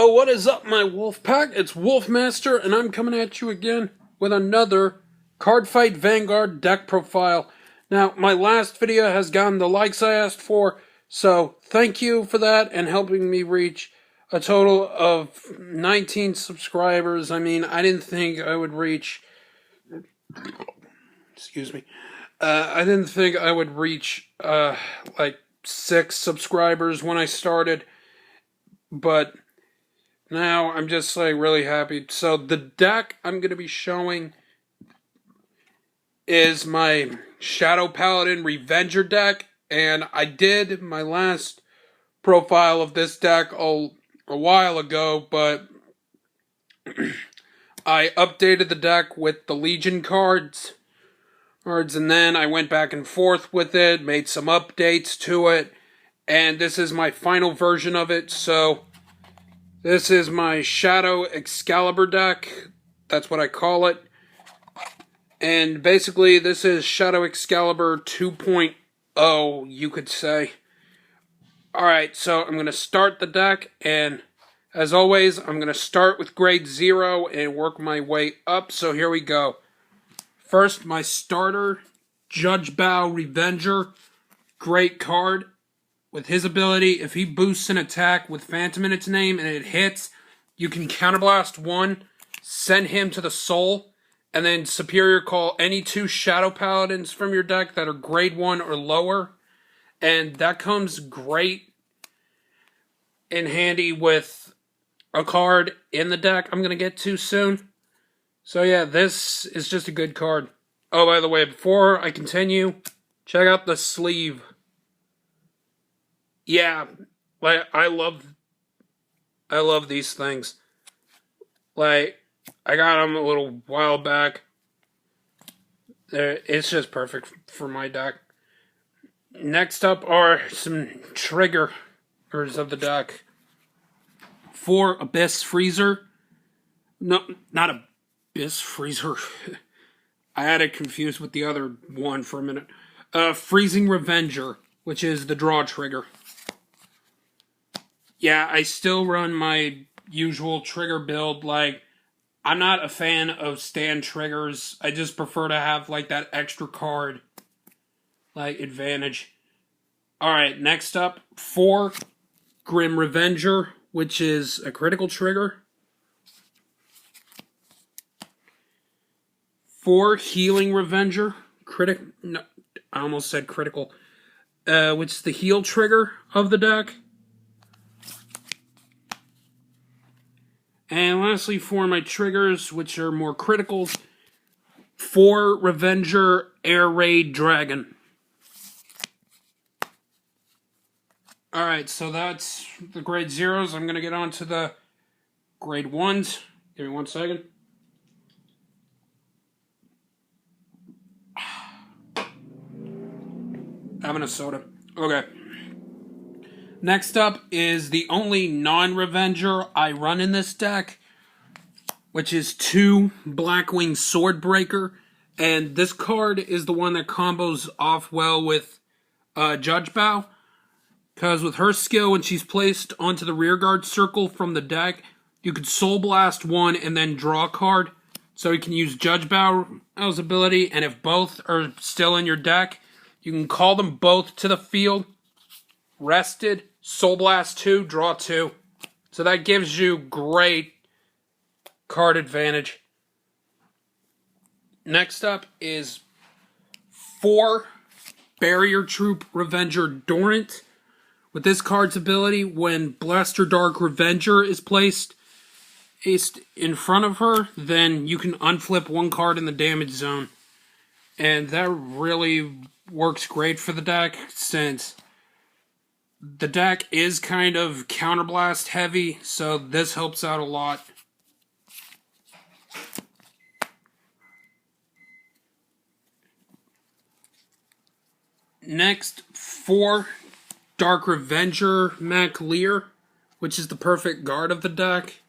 Yo, what is up, my wolf pack? It's Wolfmaster, and I'm coming at you again with another Card Fight Vanguard deck profile. Now, my last video has gotten the likes I asked for, so thank you for that and helping me reach a total of 19 subscribers. I mean, I didn't think I would reach... Excuse me. I didn't think I would reach, like 6 subscribers when I started, but... now, I'm just, like, really happy. So, the deck I'm going to be showing is my Shadow Paladin Revenger deck. And I did my last profile of this deck a while ago, but I updated the deck with the Legion cards. And then I went back and forth with it, made some updates to it. And this is my final version of it, so... this is my Shadow Excalibur deck. That's what I call it. And basically, this is Shadow Excalibur 2.0, you could say. Alright, so I'm going to start the deck. And as always, I'm going to start with grade 0 and work my way up. So here we go. First, my starter, Judge Bow Revenger. Great card. With his ability, if he boosts an attack with Phantom in its name and it hits, you can counterblast 1, send him to the soul, and then superior call any 2 Shadow Paladins from your deck that are grade 1 or lower. And that comes great in handy with a card in the deck I'm going to get to soon. So yeah, this is just a good card. Oh, by the way, before I continue, check out the sleeve. Yeah, like, I love these things. Like, I got them a little while back. It's just perfect for my deck. Next up are some triggers of the deck. For Abyss Freezer. No, not Abyss Freezer. I had it confused with the other one for a minute. Freezing Revenger, which is the draw trigger. Yeah, I still run my usual trigger build. Like, I'm not a fan of stand triggers. I just prefer to have, like, that extra card, like, advantage. Alright, next up, 4 Grim Revenger, which is a critical trigger. 4 Healing Revenger, no, I almost said critical, which is the heal trigger of the deck. And lastly, for my triggers, which are more critical, 4 Revenger Air Raid Dragon. Alright, so that's the grade 0s. I'm going to get on to the grade 1s. Give me 1 second. Having a soda. Okay. Next up is the only non-Revenger I run in this deck, which is 2 Blackwing Swordbreaker. And this card is the one that combos off well with Judge Bow. Because with her skill, when she's placed onto the rearguard circle from the deck, you could Soul Blast 1 and then draw a card. So you can use Judge Bow's ability, and if both are still in your deck, you can call them both to the field. Rested, Soul Blast 2, draw 2. So that gives you great card advantage. Next up is 4 Barrier Troop Revenger Dorant. With this card's ability, when Blaster Dark Revenger is placed in front of her, then you can unflip 1 card in the damage zone. And that really works great for the deck, since the deck is kind of counterblast heavy, so this helps out a lot. Next, 4 Dark Revenger Maclear, which is the perfect guard of the deck.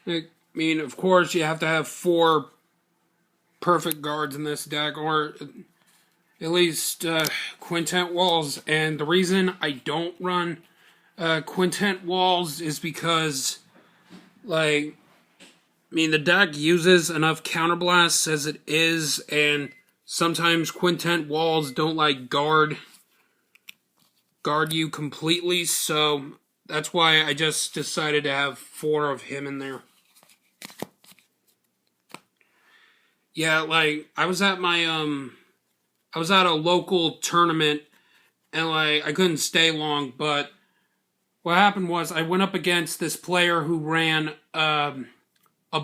I mean, of course, you have to have 4 perfect guards in this deck, or at least quintet walls. And the reason I don't run Quintet Walls is because, like, the deck uses enough counterblasts as it is, and sometimes Quintet Walls don't, like, guard you completely, so that's why I just decided to have 4 of him in there. Yeah, like, I was at a local tournament, and, like, I couldn't stay long, but what happened was I went up against this player who ran, a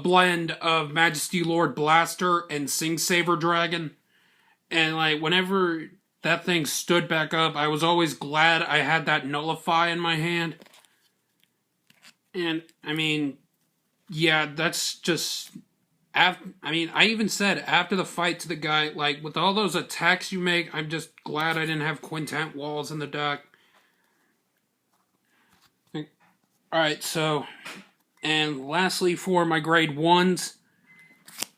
blend of Majesty Lord Blaster and Sing Saber Dragon, and, like, whenever that thing stood back up, I was always glad I had that Nullify in my hand. And, yeah, that's just... I even said after the fight to the guy, like, with all those attacks you make, I'm just glad I didn't have Quintet Walls in the deck. Alright, so... And lastly, for my grade 1s,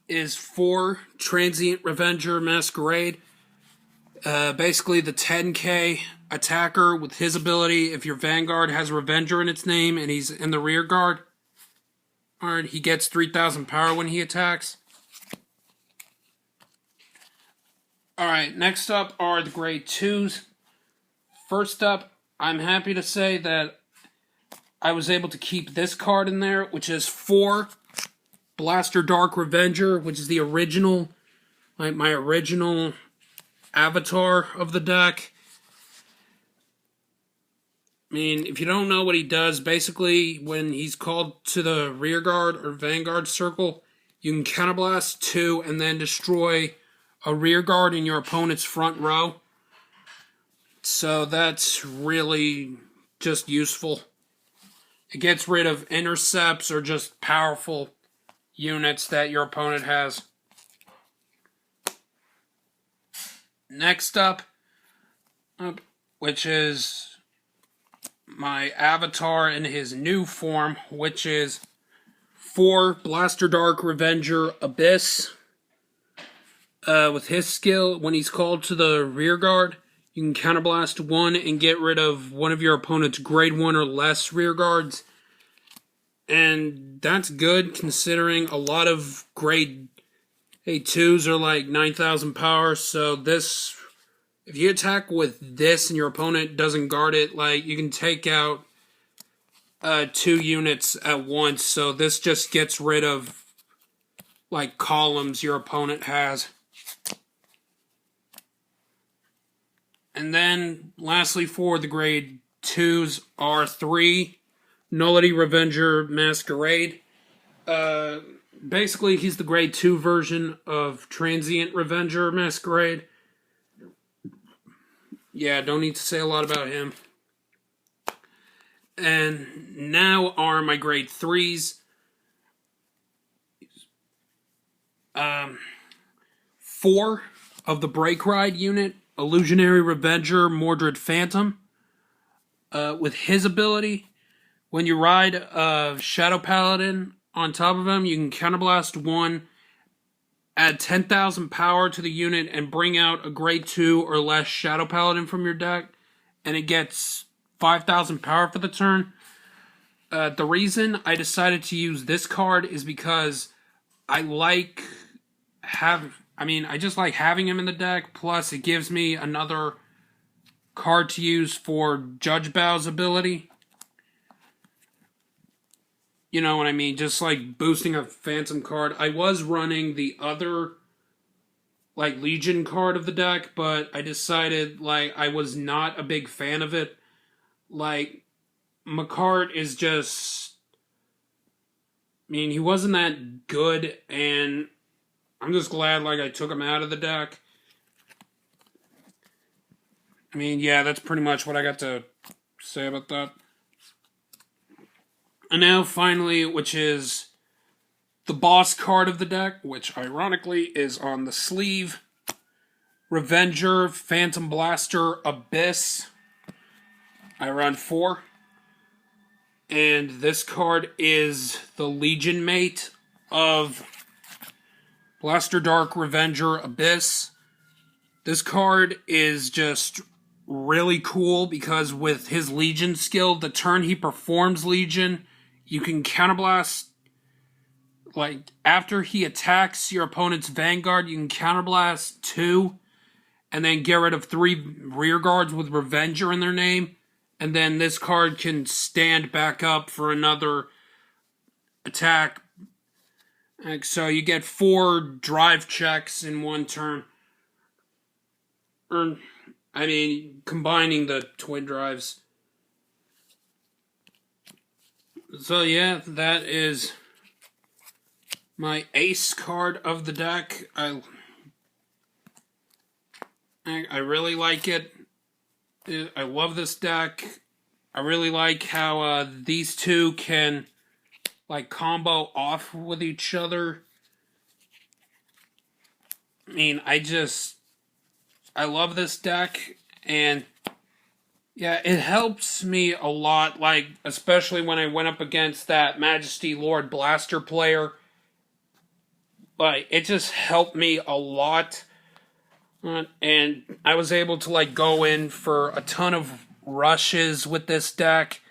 is 4 Transient Revenger Masquerade. Basically the 10k attacker with his ability, if your Vanguard has Revenger in its name and he's in the rear guard, alright, he gets 3,000 power when he attacks. Alright, next up are the grade 2s. First up, I'm happy to say that I was able to keep this card in there, which is 4 Blaster Dark Revenger, which is the original, like, my original avatar of the deck. If you don't know what he does, basically, when he's called to the rear guard or vanguard circle, you can counterblast 2 and then destroy a rear guard in your opponent's front row. So that's really just useful. It gets rid of intercepts or just powerful units that your opponent has. Next up, which is my avatar in his new form, which is 4 Blaster Dark Revenger Abyss. With his skill, when he's called to the rear guard, you can counterblast 1 and get rid of one of your opponent's grade 1 or less rear guards. And that's good considering a lot of grade 2s are like 9,000 power. So this, if you attack with this and your opponent doesn't guard it, like, you can take out 2 units at once. So this just gets rid of, like, columns your opponent has. And then, lastly, for the grade 2s are 3 Nullity Revenger Masquerade. Basically, he's the grade 2 version of Transient Revenger Masquerade. Yeah, don't need to say a lot about him. And now are my grade 3s. 4 of the Break Ride unit, Illusionary Revenger Mordred Phantom. With his ability, when you ride a Shadow Paladin on top of him, you can counterblast 1, add 10,000 power to the unit, and bring out a grade 2 or less Shadow Paladin from your deck, and it gets 5,000 power for the turn. The reason I decided to use this card is because I just like having him in the deck, plus it gives me another card to use for Judge Bow's ability. You know what I mean? Just like boosting a Phantom card. I was running the other, like, Legion card of the deck, but I decided, like, I was not a big fan of it. Like, McCart is just... he wasn't that good, and I'm just glad, like, I took him out of the deck. Yeah, that's pretty much what I got to say about that. And now, finally, which is the boss card of the deck, which, ironically, is on the sleeve. Revenger, Phantom Blaster, Abyss. I run 4. And this card is the Legion mate of Blaster Dark Revenger Abyss. This card is just really cool because with his Legion skill, the turn he performs Legion, you can counterblast. Like, after he attacks your opponent's Vanguard, you can counterblast 2, and then get rid of 3 rear guards with Revenger in their name. And then this card can stand back up for another attack. Like, so you get 4 drive checks in one turn. Or, I mean, combining the twin drives. So yeah, that is my ace card of the deck. I really like it. I love this deck. I really like how these two can like combo off with each other. I mean, I love this deck, and yeah, it helps me a lot, like, especially when I went up against that Majesty Lord Blaster player. Like, it just helped me a lot. And I was able to, like, go in for a ton of rushes with this deck.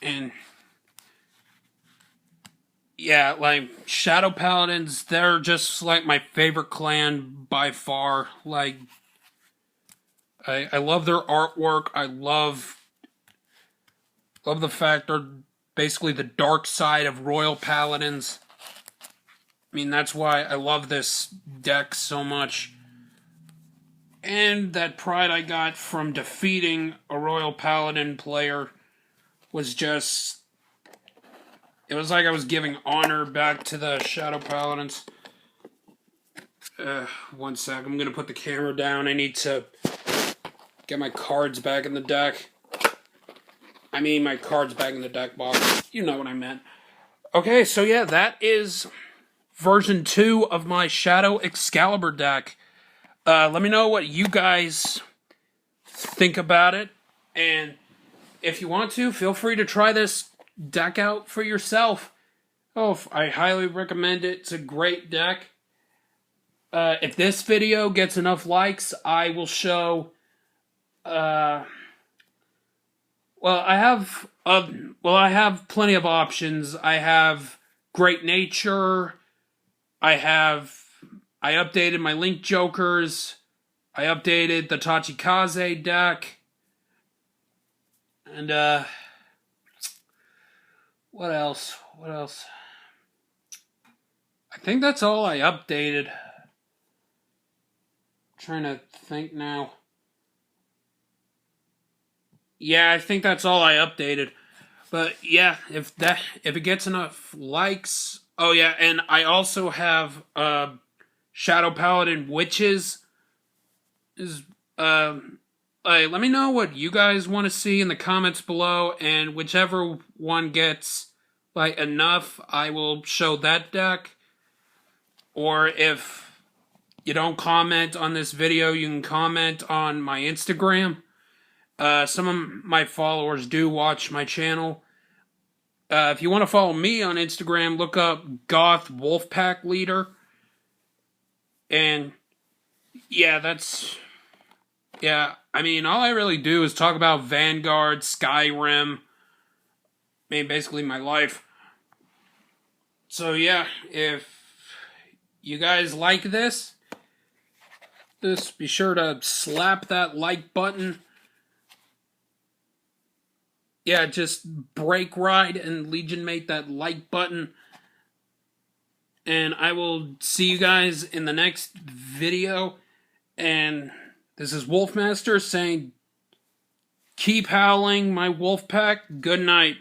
And yeah, like, Shadow Paladins, they're just, like, my favorite clan by far. Like, I love their artwork. I love the fact they're basically the dark side of Royal Paladins. I mean, that's why I love this deck so much. And that pride I got from defeating a Royal Paladin player was just... It was like I was giving honor back to the Shadow Paladins. One sec, I'm gonna put the camera down. I need to get my cards back in the deck. I mean, my cards back in the deck box. You know what I meant. Okay, so yeah, that is version 2 of my Shadow Excalibur deck. Let me know what you guys think about it. And if you want to, feel free to try this deck out for yourself. Oh, I highly recommend it. It's a great deck. If this video gets enough likes, I will show... well, I have plenty of options. I have Great Nature. I updated my Link Jokers. I updated the Tachikaze deck. And, what else? I think that's all I updated. I'm trying to think now. Yeah, I think that's all I updated. But yeah, if it gets enough likes. Oh yeah, and I also have Shadow Paladin Witches. Let me know what you guys want to see in the comments below, and whichever one gets like enough, I will show that deck. Or if you don't comment on this video, you can comment on my Instagram. Some of my followers do watch my channel. If you want to follow me on Instagram, look up Goth Wolfpack Leader. And yeah, I mean, all I really do is talk about Vanguard, Skyrim. I mean, basically my life. So yeah, if you guys like this, be sure to slap that like button. Yeah, just break ride and Legion mate that like button. And I will see you guys in the next video. And this is Wolfmaster saying, keep howling, my wolf pack. Good night.